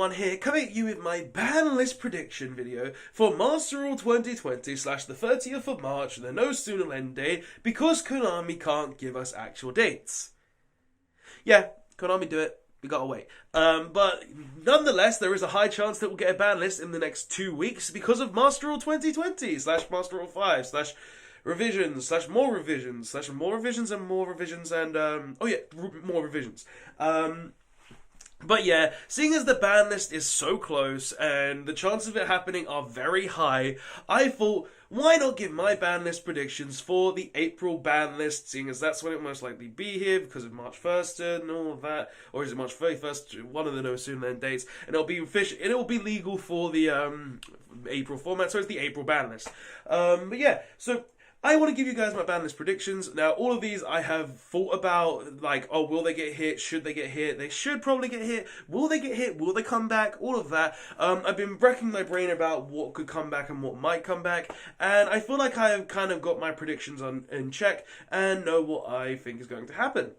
everyone here, coming at you with my ban list prediction video for Master Rule 2020 / the 30th of March, the no sooner end day, because Konami can't give us actual dates. Yeah, Konami do it, we gotta wait. But nonetheless, there is a high chance that we'll get a ban list in the next 2 weeks because of Master Rule 2020 / Master Rule 5 / revisions / more revisions / more revisions and more revisions and more revisions. But yeah, seeing as the ban list is so close and the chances of it happening are very high, I thought, why not give my ban list predictions for the April ban list, seeing as that's when it will most likely be here because of March 1st and all of that, or is it March 31st, one of the no sooner than dates, and it'll be official, it'll be legal for the April format, so it's the April ban list. But yeah, so I want to give you guys my ban list predictions. Now, all of these I have thought about, like, oh, will they get hit? Should they get hit? They should probably get hit. Will they get hit? Will they come back? All of that. I've been racking my brain about what could come back and what might come back, and I feel like I have kind of got my predictions in check and know what I think is going to happen.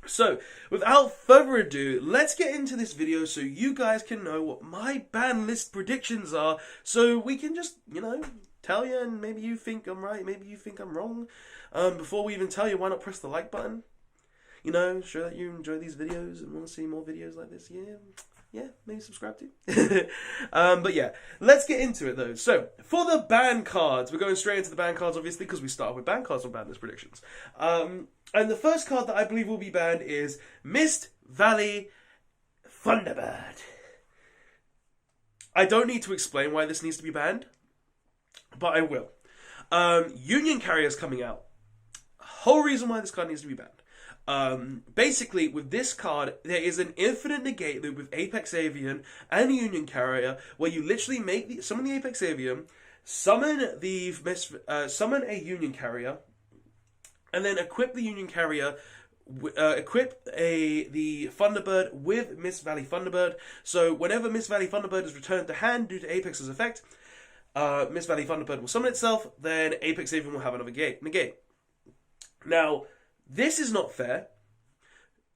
So, without further ado, let's get into this video so you guys can know what my ban list predictions are, so we can just, tell you, and maybe you think I'm right, maybe you think I'm wrong. Before we even tell you, why not press the like button? Show that you enjoy these videos and want to see more videos like this. Yeah, maybe subscribe to. But yeah, let's get into it though. So, for the ban cards, we're going straight into the ban cards, obviously, because we start with ban cards on ban list predictions. And the first card that I believe will be banned is Mist Valley Thunderbird. I don't need to explain why this needs to be banned, but I will. Union Carrier's coming out. Whole reason why this card needs to be banned. Basically, with this card, there is an infinite negate loop with Apex Avian and Union Carrier, where you literally summon the Apex Avian, summon a Union Carrier, and then equip the Union Carrier. Equip the Thunderbird with Mist Valley Thunderbird. So whenever Mist Valley Thunderbird is returned to hand due to Apex's effect, Mist Valley Thunderbird will summon itself, then Apex Avian will have another negate. Now, this is not fair.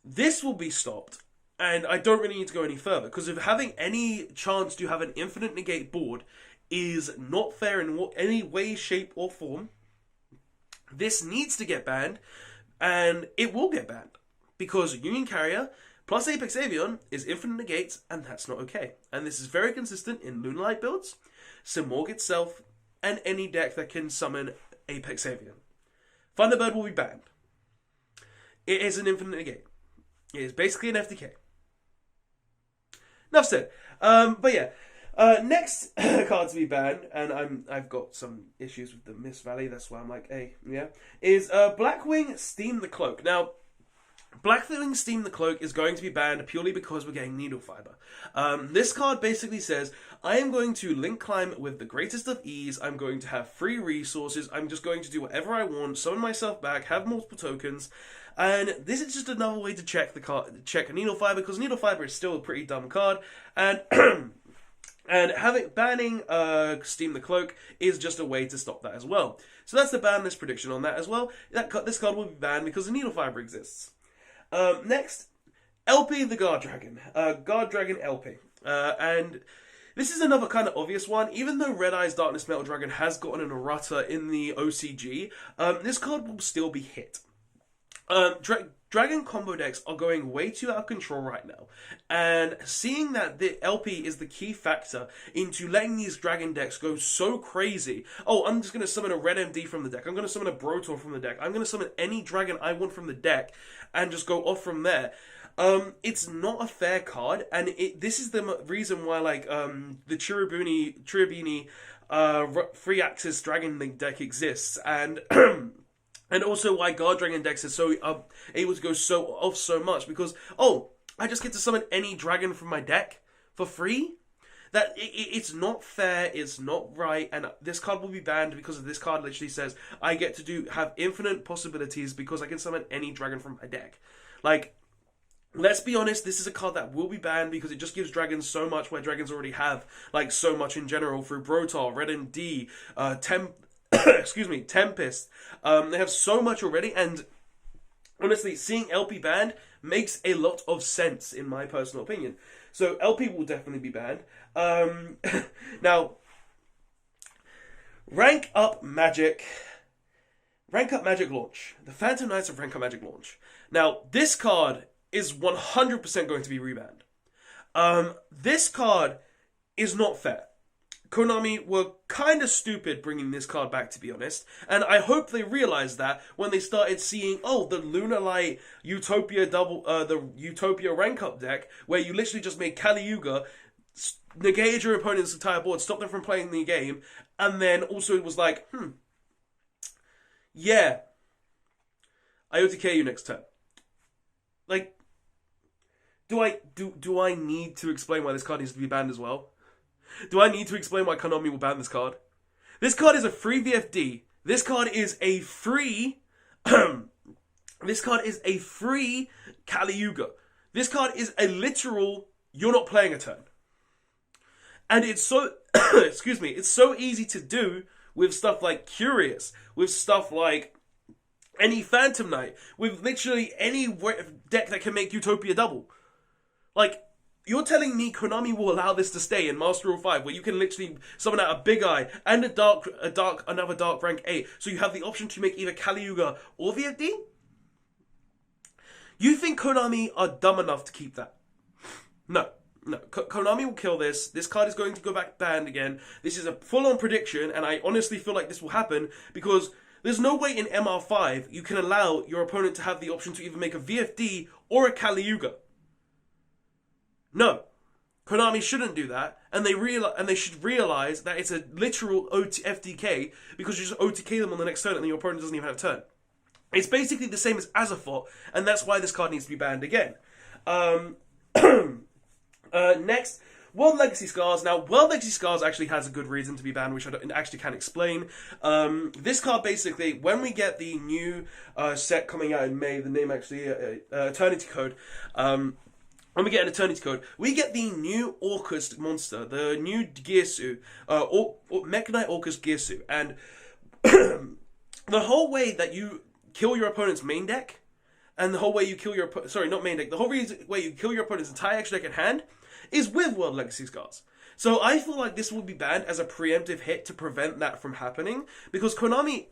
This will be stopped, and I don't really need to go any further, because if having any chance to have an infinite negate board is not fair in any way, shape, or form, this needs to get banned, and it will get banned, because Union Carrier plus Apex Avian is infinite negates, and that's not okay. And this is very consistent in Moonlight builds, Simorg itself, and any deck that can summon Apex Avian. Thunderbird will be banned. It is an infinite negate. It is basically an FDK. Enough said. But yeah, next card to be banned, and I've got some issues with the Mist Valley, that's why I'm like, hey, yeah, is Blackwing Steam the Cloak. Now, Blackwing Steam the Cloak is going to be banned purely because we're getting Needle Fiber. This card basically says, I am going to link climb with the greatest of ease, I'm going to have free resources, I'm just going to do whatever I want, summon myself back, have multiple tokens, and this is just another way to check the card, check Needle Fiber, because Needle Fiber is still a pretty dumb card, and and banning Steam the Cloak is just a way to stop that as well. So that's the ban list prediction on that as well. This card will be banned because the Needle Fiber exists. Next, LP the Guard Dragon. Guard Dragon LP. And this is another kind of obvious one. Even though Red Eyes Darkness Metal Dragon has gotten an errata in the OCG, this card will still be hit. Dragon combo decks are going way too out of control right now, and seeing that the LP is the key factor into letting these dragon decks go so crazy. Oh, I'm just going to summon a Red MD from the deck, I'm going to summon a Brotor from the deck, I'm going to summon any dragon I want from the deck, and just go off from there. It's not a fair card, and this is the reason why, like, the Chirubini free access dragon link deck exists, and and also why Guard Dragon decks are so able to go so much, because, oh, I just get to summon any dragon from my deck for free? That it's not fair, it's not right, and this card will be banned because this card literally says I get to have infinite possibilities because I can summon any dragon from my deck. Like, let's be honest, this is a card that will be banned because it just gives dragons so much where dragons already have, like, so much in general through Brotar, Red MD, Tempest. They have so much already, and honestly, seeing LP banned makes a lot of sense in my personal opinion. So LP will definitely be banned. Now, Rank Up Magic launch. The Phantom Knights of Rank Up Magic launch. Now, this card is 100% going to be rebanned. This card is not fair. Konami were kind of stupid bringing this card back, to be honest. And I hope they realized that when they started seeing, the Lunar Light Utopia the Utopia rank up deck, where you literally just made Kali Yuga, negated your opponent's entire board, stopped them from playing the game, and then also it was like, yeah, I OTK you next turn. Like, do I need to explain why this card needs to be banned as well? Do I need to explain why Konami will ban this card? This card is a free VFD. This card is a free... this card is a free Kali Yuga. This card is a literal, you're not playing a turn. And it's so... excuse me. It's so easy to do with stuff like Curious. With stuff like any Phantom Knight. With literally any deck that can make Utopia double. Like... You're telling me Konami will allow this to stay in Master Rule 5, where you can literally summon out a Big Eye and another Dark rank 8, so you have the option to make either Kali Yuga or VFD? You think Konami are dumb enough to keep that? No. Konami will kill this. This card is going to go back banned again. This is a full-on prediction, and I honestly feel like this will happen, because there's no way in MR5 you can allow your opponent to have the option to either make a VFD or a Kali Yuga. No, Konami shouldn't do that, and they should realize that it's a literal FDK, because you just OTK them on the next turn and your opponent doesn't even have a turn. It's basically the same as Azeroth, and that's why this card needs to be banned again. Next, World Legacy Scars. Now, World Legacy Scars actually has a good reason to be banned, which I actually can't explain. This card basically, when we get the new set coming out in May, the name actually Eternity Code. When we get an Eternity Code, we get the new Orcust monster, the new Gearsu, Mekk-Knight Orcust Gearsu, and the whole way that you kill your opponent's main deck, and the whole way you kill your the whole way you kill your opponent's entire extra deck in hand, is with World Legacy Scars. So I feel like this will be banned as a preemptive hit to prevent that from happening, because Konami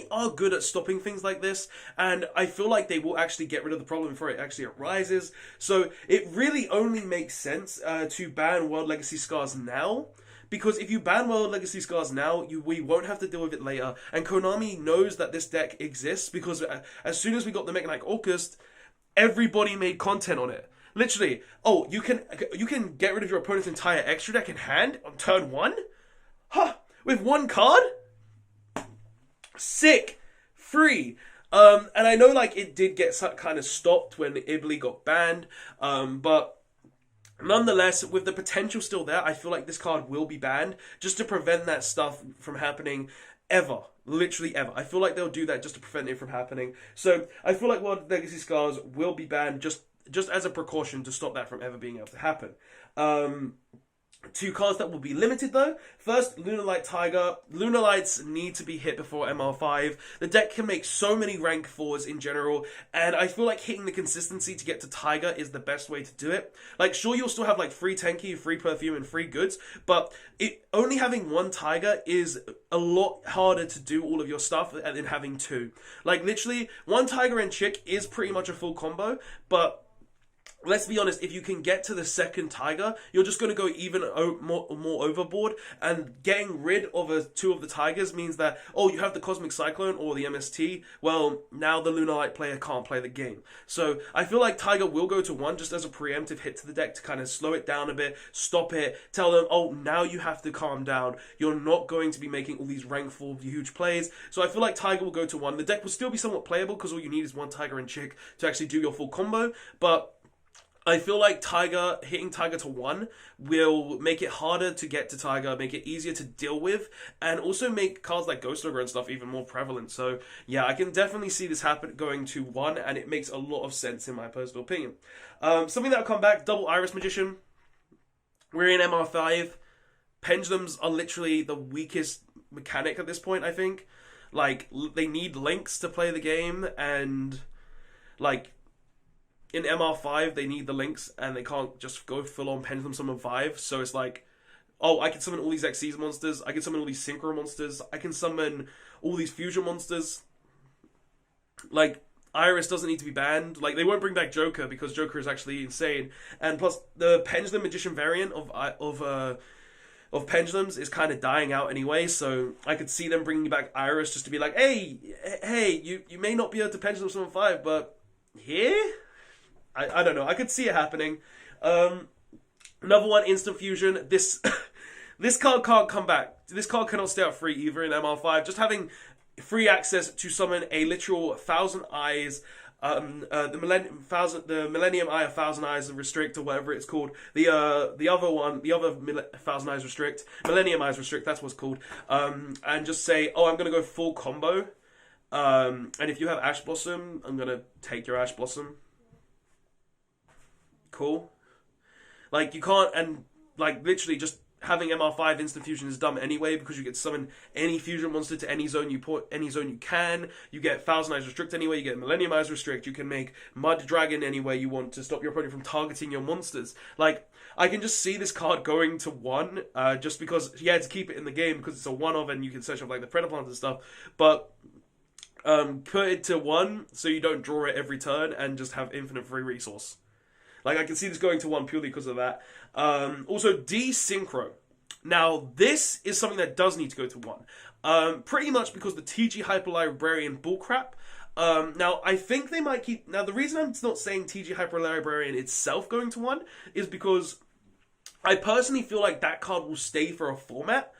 are good at stopping things like this, and I feel like they will actually get rid of the problem before it actually arises. So it really only makes sense to ban World Legacy Scars now, because if you ban World Legacy Scars now, we won't have to deal with it later, and Konami knows that this deck exists, because as soon as we got the Mekk-Knight Orcust, everybody made content on it. Literally, you can get rid of your opponent's entire extra deck in hand on turn 1? With one card? Sick, free, and I know like it did get kind of stopped when Ibli got banned, but nonetheless, with the potential still there, I feel like this card will be banned just to prevent that stuff from happening ever, literally ever. I feel like they'll do that just to prevent it from happening. So I feel like World Legacy Scars will be banned just as a precaution to stop that from ever being able to happen. Two cards that will be limited though. First, Lunar Light Tiger. Lunar Lights need to be hit before MR5. The deck can make so many rank 4s in general, and I feel like hitting the consistency to get to Tiger is the best way to do it. Like, sure, you'll still have like free Tenki, free Perfume, and free goods, but only having one Tiger is a lot harder to do all of your stuff than having two. Like, literally, one Tiger and Chick is pretty much a full combo, but let's be honest, if you can get to the second Tiger, you're just going to go even more overboard, and getting rid of two of the Tigers means that, you have the Cosmic Cyclone or the MST, well, now the Lunar Light player can't play the game. So I feel like Tiger will go to 1 just as a preemptive hit to the deck to kind of slow it down a bit, stop it, tell them, now you have to calm down. You're not going to be making all these rank 4 huge plays. So I feel like Tiger will go to 1. The deck will still be somewhat playable because all you need is one Tiger and Chick to actually do your full combo, but I feel like hitting Tiger to 1 will make it harder to get to Tiger, make it easier to deal with, and also make cards like Ghost Ogre and stuff even more prevalent. So yeah, I can definitely see this going to 1, and it makes a lot of sense in my personal opinion. Something that'll come back, Double Iris Magician. We're in MR5. Pendulums are literally the weakest mechanic at this point, I think. Like, they need links to play the game, and like, in MR5 they need the links and they can't just go full on Pendulum Summon 5, so it's like, oh, I can summon all these Xyz monsters, I can summon all these Synchro monsters, I can summon all these Fusion monsters. Like, Iris doesn't need to be banned. Like, they won't bring back Joker because Joker is actually insane. And plus, the Pendulum Magician variant of Pendulums is kind of dying out anyway, so I could see them bringing back Iris just to be like, hey, you may not be able to Pendulum Summon 5, but here? I don't know. I could see it happening. Another one, Instant Fusion. This card can't come back. This card cannot stay out free either in MR5. Just having free access to summon a literal 1,000 Eyes, the Millennium Eye of 1,000 Eyes Restrict, or whatever it's called. The other 1,000 Eyes Restrict, Millennium Eyes Restrict. That's what's called. And just say, oh, I'm gonna go full combo. And if you have Ash Blossom, I'm gonna take your Ash Blossom. Cool. Like, you can't, and like literally just having MR5 Instant Fusion is dumb anyway, because you get to summon any fusion monster to any zone you can. You get 1,000 Eyes Restrict anyway, you get Millennium Eyes Restrict, you can make Mud Dragon anywhere you want to stop your opponent from targeting your monsters. Like, I can just see this card going to 1, just because, yeah, to keep it in the game, because it's a 1-of and you can search up like the Predaplant and stuff, but put it to 1 so you don't draw it every turn and just have infinite free resource. Like, I can see this going to 1 purely because of that. Also, Desynchro. Now, this is something that does need to go to 1. Pretty much because the TG Hyper Librarian bullcrap. Now, I think they might keep... Now, the reason I'm not saying TG Hyper Librarian itself going to 1 is because I personally feel like that card will stay for a format.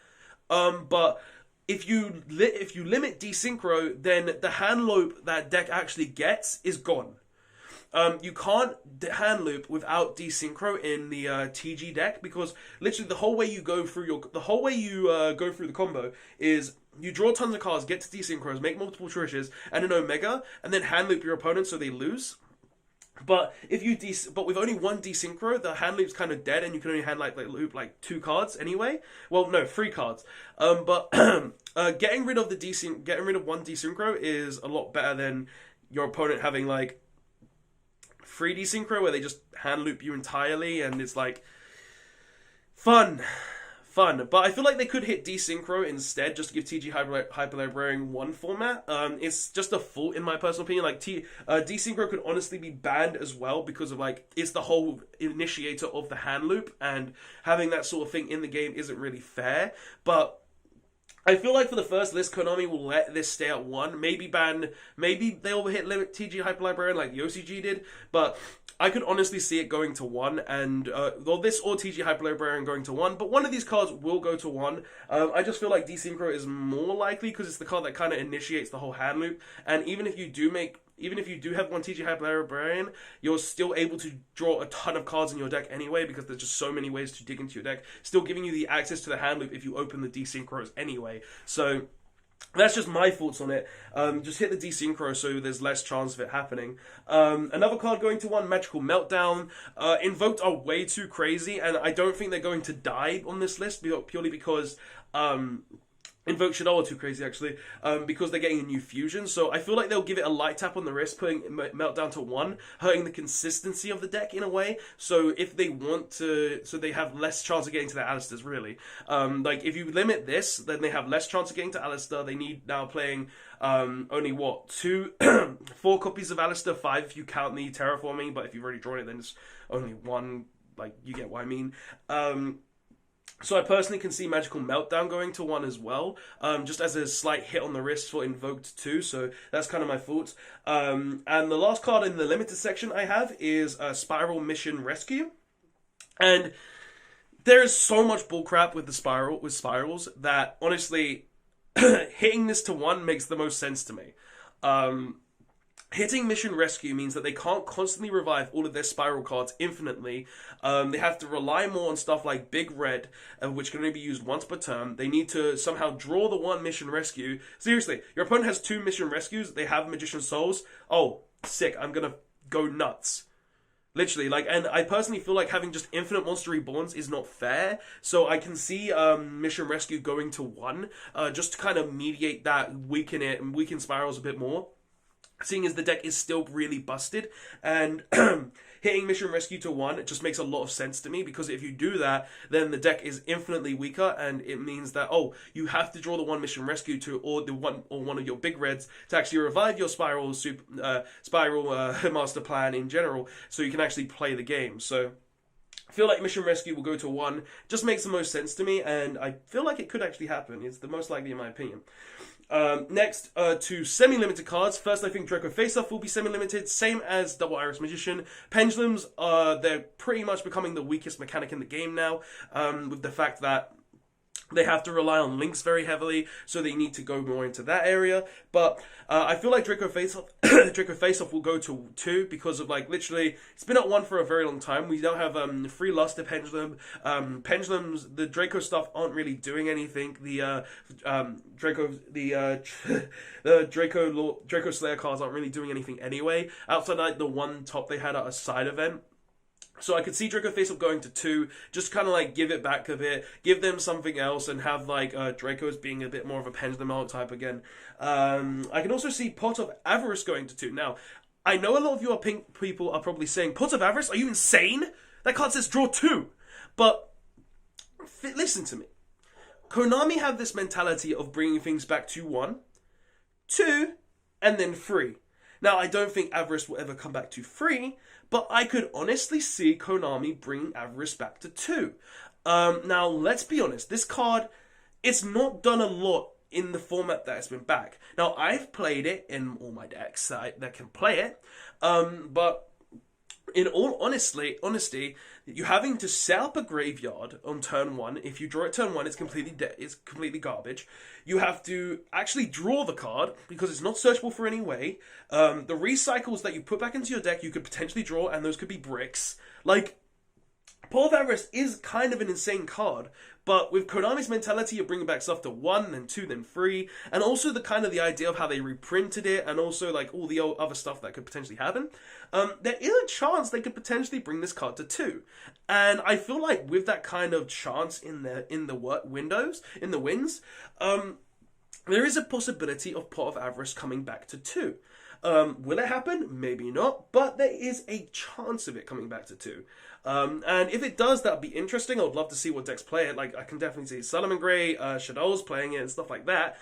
But if you limit Desynchro, then the hand loop that deck actually gets is gone. You can't hand loop without Desynchro in the TG deck, because literally the whole way you go through the combo is you draw tons of cards, get to Desynchros, make multiple Trishas and an Omega, and then hand loop your opponent so they lose. But but with only one Desynchro, the hand loop's kind of dead, and you can only hand loop 2 cards anyway. Well, no, 3 cards. But getting rid of one Desynchro is a lot better than your opponent having 3D synchro where they just hand loop you entirely, and it's fun. But I feel like they could hit Desynchro instead, just to give TG Hyper Librarian 1 format. It's just a fault in my personal opinion. Desynchro could honestly be banned as well, because of it's the whole initiator of the hand loop, and having that sort of thing in the game isn't really fair. But I feel like for the first list, Konami will let this stay at 1. Maybe they'll hit limit TG Hyper Librarian like the OCG did, but I could honestly see it going to 1, and this or TG Hyper Librarian going to 1, but one of these cards will go to 1. I just feel like Desynchro is more likely, because it's the card that kind of initiates the whole hand loop, and even if you do have one TG Hyper Librarian, you're still able to draw a ton of cards in your deck anyway, because there's just so many ways to dig into your deck, still giving you the access to the hand loop if you open the Desynchros anyway. So that's just my thoughts on it. Just hit the Desynchro so there's less chance of it happening. Another card going to 1, Magical Meltdown. Invoked are way too crazy, and I don't think they're going to die on this list, purely because Invoke Shadow are too crazy, actually, because they're getting a new fusion. So I feel like they'll give it a light tap on the wrist, putting Meltdown to 1, hurting the consistency of the deck in a way. So if they want to, so they have less chance of getting to their Alistairs, really. If you limit this, then they have less chance of getting to Alistair. They need now playing only, 4 copies of Alistair, 5 if you count the terraforming, but if you've already drawn it, then it's only 1, you get what I mean. So I personally can see Magical Meltdown going to 1 as well, just as a slight hit on the wrist for Invoked 2, so that's kind of my thoughts. And the last card in the limited section I have is Spiral Mission Rescue. And there is so much bullcrap with spirals that, honestly, hitting this to 1 makes the most sense to me. Hitting Mission Rescue means that they can't constantly revive all of their Spiral cards infinitely. They have to rely more on stuff like Big Red, which can only be used once per turn. They need to somehow draw the 1 Mission Rescue. Seriously, your opponent has 2 Mission Rescues, they have Magician Souls. Oh, sick, I'm gonna go nuts. Literally, and I personally feel like having just infinite Monster Reborns is not fair, so I can see Mission Rescue going to 1, just to kind of mediate that, weaken it, and weaken Spirals a bit more. seeing as the deck is still really busted, and hitting Mission Rescue to 1, it just makes a lot of sense to me, because if you do that, then the deck is infinitely weaker, and it means that, oh, you have to draw the 1 Mission Rescue to, or one of your big reds to actually revive your Spiral Master Plan in general, so you can actually play the game. So I feel like Mission Rescue will go to 1, just makes the most sense to me, and I feel like it could actually happen. It's the most likely in my opinion. Next, to semi-limited cards. First, I think Draco Face-Off will be semi-limited, same as Double Iris Magician. Pendulums, they're pretty much becoming the weakest mechanic in the game now, with the fact that they have to rely on links very heavily, so they need to go more into that area. But I feel like Draco Face-Off will go to 2, because of, like, literally, it's been at 1 for a very long time. We don't have free Luster Pendulum. Pendulums, the Draco stuff aren't really doing anything. The Draco Slayer cards aren't really doing anything anyway, outside like the one top they had at a side event. So I could see Draco Face-Off going to 2, just kind of like give it back a bit, give them something else, and have like Dracos being a bit more of a pendulum archetype again. I can also see Pot of Avarice going to 2. Now, I know a lot of you people are probably saying, Pot of Avarice, are you insane? That card says draw 2. But listen to me. Konami have this mentality of bringing things back to 1, 2, and then 3. Now, I don't think Avarice will ever come back to 3, but I could honestly see Konami bringing Avarice back to 2. Now, let's be honest. This card, it's not done a lot in the format that it's been back. Now, I've played it in all my decks that can play it, but in all honesty, you're having to set up a graveyard on turn 1. If you draw it turn 1, it's completely garbage. You have to actually draw the card, because it's not searchable for any way. The recycles that you put back into your deck, you could potentially draw, and those could be bricks. Like, Pot of Avarice is kind of an insane card, but with Konami's mentality, you're bringing back stuff to 1, then 2, then 3, and also the idea of how they reprinted it, and also like all the other stuff that could potentially happen. There is a chance they could potentially bring this card to 2, and I feel like with that kind of chance in the wins, there is a possibility of Pot of Avarice coming back to 2. Will it happen? Maybe not, but there is a chance of it coming back to 2. And if it does, that would be interesting. I would love to see what decks play it. Like, I can definitely see Solomon Grey, Shadow's playing it and stuff like that.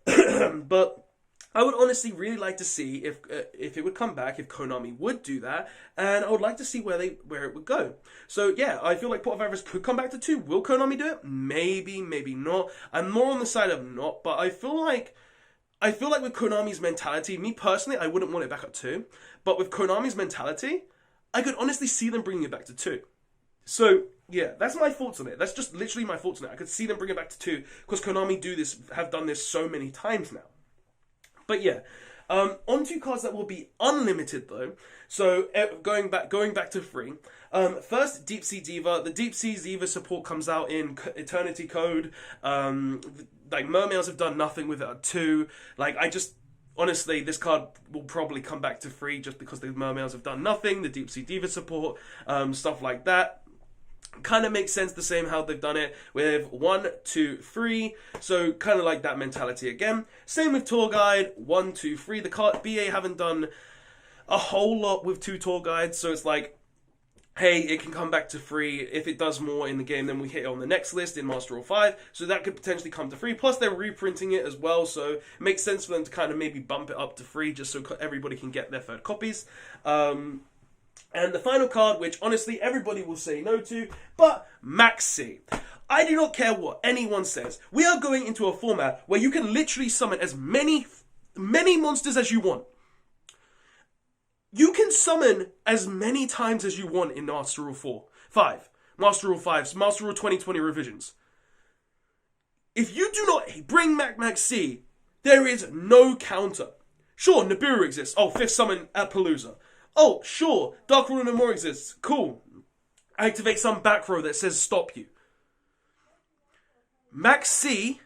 But I would honestly really like to see if it would come back, if Konami would do that, and I would like to see where it would go. So yeah, I feel like Pot of Avarice could come back to 2. Will Konami do it? Maybe, maybe not. I'm more on the side of not, but I feel like with Konami's mentality, me personally, I wouldn't want it back at 2. But with Konami's mentality, I could honestly see them bringing it back to 2. So, yeah, that's my thoughts on it. That's just literally my thoughts on it. I could see them bring it back to 2, because Konami have done this so many times now. But yeah, on to cards that will be unlimited though. So, going back to 3. First, Deep Sea Diva. The Deep Sea Diva support comes out in Eternity Code. Like, Mermails have done nothing with it at 2. Like, honestly, this card will probably come back to 3 just because the Mermails have done nothing. The Deep Sea Diva support, stuff like that. Kind of makes sense the same how they've done it with 1, 2, 3. So, kind of like that mentality again. Same with Tour Guide, 1, 2, 3. The card BA haven't done a whole lot with 2 Tour Guides, so it's like, hey, it can come back to 3. If it does more in the game, then we hit it on the next list in Master Rule 5. So that could potentially come to 3. Plus, they're reprinting it as well, so it makes sense for them to kind of maybe bump it up to 3 just so everybody can get their third copies. And the final card, which honestly everybody will say no to, but Maxie. I do not care what anyone says. We are going into a format where you can literally summon as many monsters as you want. You can summon as many times as you want in Master Rule 5. Master Rule 5, Master Rule 2020 revisions. If you do not bring Maxie, there is no counter. Sure, Nibiru exists. Oh, 5th summon at Palooza. Oh, sure, Dark Ruler no more exists. Cool. Activate some back row that says stop you. Maxie,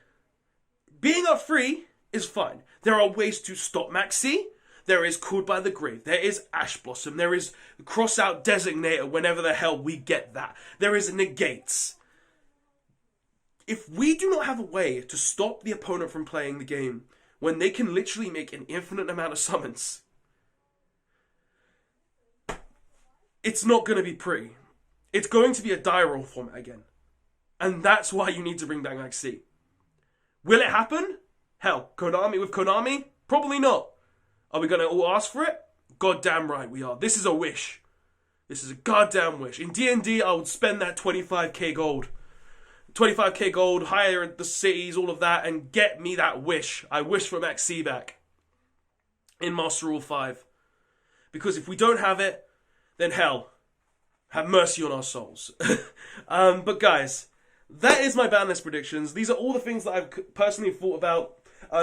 being up 3 is fine. There are ways to stop Maxie. There is Called by the Grave. There is Ash Blossom. There is Cross Out Designator whenever the hell we get that. There is Negates. If we do not have a way to stop the opponent from playing the game when they can literally make an infinite amount of summons, it's not going to be pretty. It's going to be a die roll format again. And that's why you need to bring back Maxie. Will it happen? Hell, with Konami? Probably not. Are we going to all ask for it? Goddamn right we are. This is a wish. This is a goddamn wish. In D&D, I would spend that 25k gold. 25k gold, hire the cities, all of that, and get me that wish. I wish for Maxie back in Master Rule 5. Because if we don't have it, then hell, have mercy on our souls. But guys, that is my ban list predictions. These are all the things that I've personally thought about.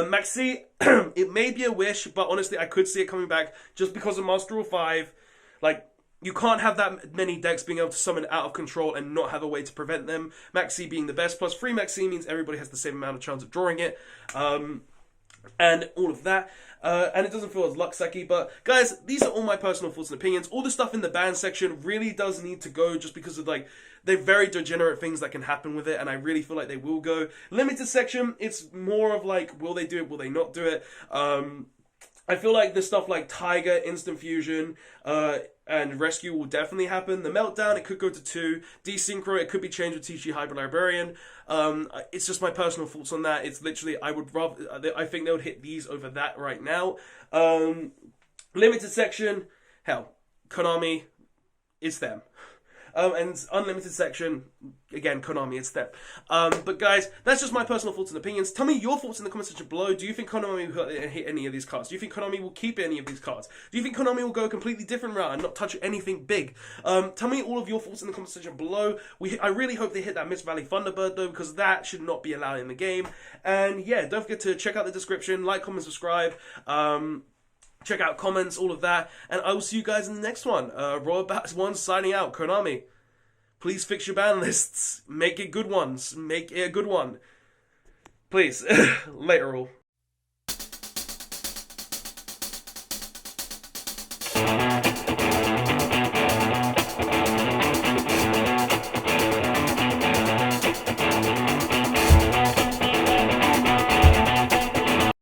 Maxie, it may be a wish, but honestly, I could see it coming back just because of Master Rule 5. Like, you can't have that many decks being able to summon out of control and not have a way to prevent them. Maxie being the best, plus free Maxie means everybody has the same amount of chance of drawing it. And all of that. And it doesn't feel as luck-sucky, but guys, these are all my personal thoughts and opinions. All the stuff in the ban section really does need to go just because of, like, they're very degenerate things that can happen with it, and I really feel like they will go. Limited section, it's more of like, will they do it, will they not do it? I feel like the stuff like Tiger, Instant Fusion, and Rescue will definitely happen. The Meltdown, it could go to 2. Desynchro, it could be changed with TG Hyper Librarian. It's just my personal thoughts on that. It's literally, I think they would hit these over that right now. Limited section, hell, Konami, it's them. And unlimited section, again, Konami, it's them. But guys, that's just my personal thoughts and opinions. Tell me your thoughts in the comment section below. Do you think Konami will hit any of these cards? Do you think Konami will keep any of these cards? Do you think Konami will go a completely different route and not touch anything big? Tell me all of your thoughts in the comment section below. I really hope they hit that Mist Valley Thunderbird though, because that should not be allowed in the game. And yeah, don't forget to check out the description, like, comment, subscribe. Check out comments, all of that, and I will see you guys in the next one. Royal Bats 1 signing out. Konami, please fix your ban lists. Make it good ones. Make it a good one. Please. Later all.